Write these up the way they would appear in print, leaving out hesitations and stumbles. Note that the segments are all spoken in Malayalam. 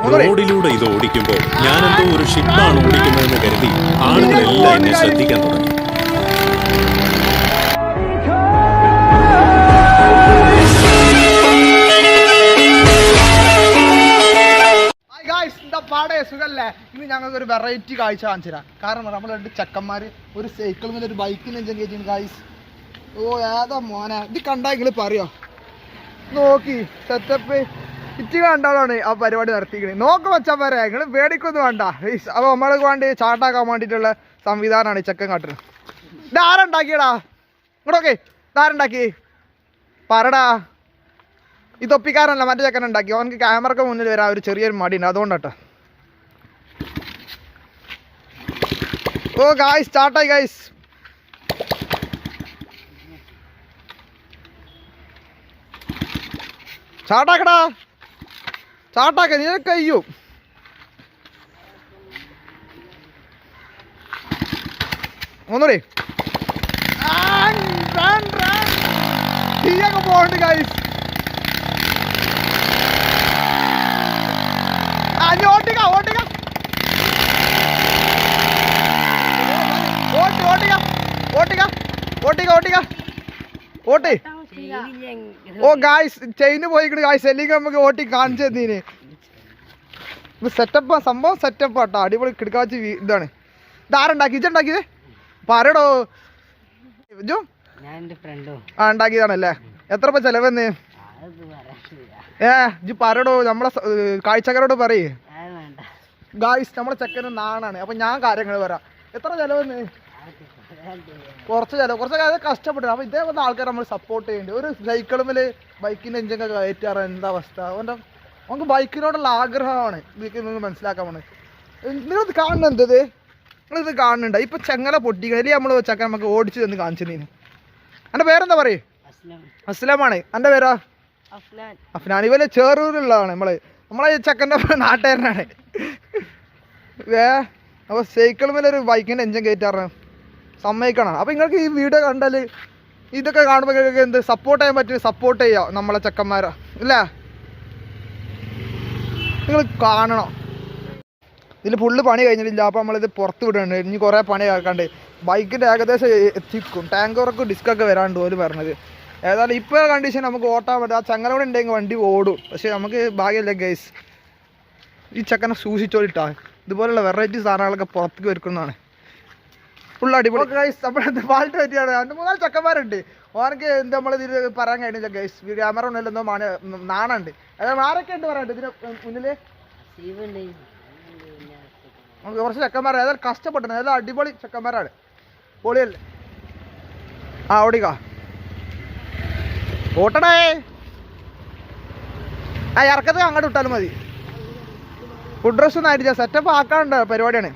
റോഡിലൂടെ ഇത് ഓടിക്കുമ്പോൾ ഞാനെന്തോ ഒരു ഷിപ്പാണ് ഓടിക്കുന്നതെന്ന് കരുതി ആളുകളെല്ലാം എന്നെ ശ്രദ്ധിക്കാൻ തുടങ്ങി. പാടേ സുഖല്ലേ? ഇന്ന് ഞങ്ങൾക്ക് ഒരു വെറൈറ്റി കാഴ്ച കാണിച്ചു തരാം. കാരണം നമ്മൾ രണ്ട് ചെക്കന്മാർ ഒരു സൈക്കിൾ മേലെ ഒരു ബൈക്കിന് എൻജോയ് ചെയ്തിട്ടുണ്ട് ഗായ്സ്. ഓ ഏതാ മോനെ, ഇത് കണ്ടാ നിങ്ങൾ പറയോ? നോക്കി സെറ്റപ്പ് ഇറ്റ് കണ്ടാലാണ് ആ പരിപാടി നടത്തിക്കണേ. നോക്ക് വെച്ചാൽ പറയാ, നിങ്ങൾ പേടിക്കൊന്നും വേണ്ട. അപ്പോൾ നമ്മൾക്ക് വേണ്ടി ചാട്ടാക്കാൻ വേണ്ടിയിട്ടുള്ള സംവിധാനമാണ് ഈ ചെക്കൻ കാട്ടുന്നത്. ഇത് ആരുണ്ടാക്കിയടാ? ഇങ്ങോട്ടോക്കെ ഇതാരുണ്ടാക്കി പറടാ. ഈ തൊപ്പിക്കാരനല്ല, മറ്റേ ചെക്കൻ ഉണ്ടാക്കി. അവനക്ക് ക്യാമറക്ക് മുന്നിൽ വരാൻ ഒരു ചെറിയൊരു മടിയുണ്ട്, അതുകൊണ്ടാട്ടോ. ഓ ഗായ്സ് സ്റ്റാർട്ടായി ഗായ്സ്. ചാട്ടാക്കടാ, ചാട്ടാക്ക, നീ കഴിയൂ. ഒന്നൂടെ തീയൊക്കെ പോകണ്ട് ഗായ്സ്. ഓട്ടിക്ക ഓട്ടിക്ക ഓട്ടി ഓട്ടിക്ക ഓട്ടിക്ക ഓട്ടിക്ക ഓട്ടിക്ക ഓട്ടി. ഓ ഗായ്സ് ചെയിന് പോയിക്കണ് ഗായ്സ്. അല്ലെങ്കിൽ നമുക്ക് ഓട്ടി കാണിച്ചു തന്നീന്. ഇത് സെറ്റപ്പാ, സംഭവം സെറ്റപ്പാട്ടോ, അടിപൊളി കിടക്കാച്ചി ഇതാണ്. ഇതാരുണ്ടാക്കി? ഇജുണ്ടാക്കിയത് പറയടോ. ഇജു ആ ഉണ്ടാക്കിയതാണല്ലേ? എത്ര രൂപ ചെലവെന്ന്? ഇജ് പറയടോ, നമ്മളെ കാഴ്ചക്കാരോട് പറയേ. ഗായ്സ് നമ്മളെ ചെക്കന് നാണാണ്. അപ്പൊ ഞാൻ കാര്യങ്ങൾ പറയാം. എത്ര ചെലവെന്ന്? കുറച്ച് ചിലവ്, കുറച്ച് കഷ്ടപ്പെട്ടു. അപ്പൊ ഇതേപോലത്തെ ആൾക്കാർ നമ്മൾ സപ്പോർട്ട് ചെയ്യേണ്ടത്. ഒരു സൈക്കിളുമില് ബൈക്കിന്റെ എഞ്ചിനൊക്കെ കയറ്റാറ് എന്താ അവസ്ഥ? നമുക്ക് ബൈക്കിനോടുള്ള ആഗ്രഹമാണ് നിങ്ങൾക്ക് മനസ്സിലാക്കാൻ പോണത്. നിങ്ങളിത് കാണുന്നത് എന്തത്? നിങ്ങളിത് കാണുന്നുണ്ട്. ഇപ്പൊ ചെങ്ങല പൊട്ടിക്കണ നമ്മൾ ചെക്കൻ നമുക്ക് ഓടിച്ചു തന്ന് കാണിച്ചു നീന്. എൻ്റെ പേരെന്താ പറയേ? അസ്ലാമാണ്. എൻ്റെ പേരാ അഫ്നാൻ. ഇവരെ ചേറൂരുള്ളതാണ്. നമ്മളെ ചെക്കൻ്റെ നാട്ടുകാരനാണ്. അപ്പോൾ സൈക്കിൾ മേലെ ഒരു ബൈക്കിൻ്റെ എഞ്ചിൻ കയറ്റാറ് സമ്മതിക്കണം. അപ്പോൾ നിങ്ങൾക്ക് ഈ വീഡിയോ കണ്ടാൽ ഇതൊക്കെ കാണുമ്പോൾ നിങ്ങൾക്ക് എന്ത് സപ്പോർട്ട് ചെയ്യാൻ പറ്റും? സപ്പോർട്ട് ചെയ്യാം നമ്മളെ ചെക്കന്മാരാ ഇല്ലേ? നിങ്ങൾ കാണണം. ഇതിൽ ഫുള്ള് പണി കഴിഞ്ഞിട്ടില്ല. അപ്പോൾ നമ്മളിത് പുറത്ത് വിടുന്നുണ്ട്. ഇനി കുറേ പണി ആക്കാണ്ട് ബൈക്കിൻ്റെ ഏകദേശം എത്തിക്കും. ടാങ്കറൊക്കെ ഡിസ്കൊക്കെ വരാണ്ട് പോലും പറഞ്ഞത്. ഏതായാലും ഇപ്പോൾ കണ്ടീഷൻ നമുക്ക് ഓട്ടാൻ പറ്റും. ആ ചങ്ങലോടെ ഉണ്ടെങ്കിൽ വണ്ടി ഓടും. പക്ഷേ നമുക്ക് ഭാഗ്യമില്ല ഗൈസ്. ഈ ചെക്കനെ സൂക്ഷിച്ചോളിട്ടാ. ഇതുപോലുള്ള വെറൈറ്റി സാധനങ്ങളൊക്കെ പുറത്തേക്ക് വരുന്നതാണ്. ഫുൾ അടിപൊളി ഗൈസ്. നമ്മളെന്ത് പാലിട്ട് പറ്റിയാണ്. 2-3 ചെക്കന്മാരുണ്ട്. ഓനക്ക് എന്താ നമ്മളിതിൽ പറയാൻ കഴിഞ്ഞില്ല ഗൈസ്. ക്യാമറ ഒന്നുമില്ല, എന്തോ നാണുണ്ട്. അതായത് ആരൊക്കെ ഉണ്ട് പറയണ്ട് ഇതിന് മുന്നിൽ? നമുക്ക് കുറച്ച് ചെക്കന്മാർ ഏതായാലും കഷ്ടപ്പെട്ടു. ഏതായാലും അടിപൊളി ചെക്കന്മാരാണ്. പൊളിയല്ലേ? ആ ഓടിക്കാ ഓട്ടടേ. ആ ഇറക്കത്ത് അങ്ങോട്ട് വിട്ടാലും മതി. ഫുഡ് ഡ്രസ് ഒന്നും ആയിരിക്കാം, സെറ്റപ്പ് ആക്കാണ്ട് പരിപാടിയാണ്.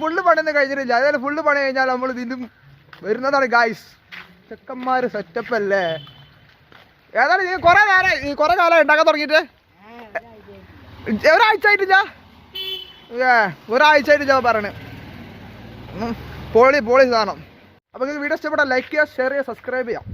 ഫുള്ള് പണിയൊന്നും കഴിഞ്ഞിട്ടില്ല. അതായത് ഫുള്ള് പണി കഴിഞ്ഞാൽ നമ്മൾ ഇതിലും വരുന്നതാണ് ഗായ്സ്. ചെക്കന്മാർ സെറ്റപ്പ് അല്ലേ? ഏതായാലും ഈ കുറേ കാലം ഉണ്ടാക്കാൻ തുടങ്ങിയിട്ട് ഒരാഴ്ച ആയിട്ടില്ല. ഒരാഴ്ച ആയിട്ടില്ല പറയണേ. പൊളി സാധനം. അപ്പോൾ നിങ്ങൾക്ക് വീഡിയോ ഇഷ്ടപ്പെട്ടാൽ ലൈക്ക് ചെയ്യുക, ഷെയർ ചെയ്യുക, സബ്സ്ക്രൈബ് ചെയ്യാം.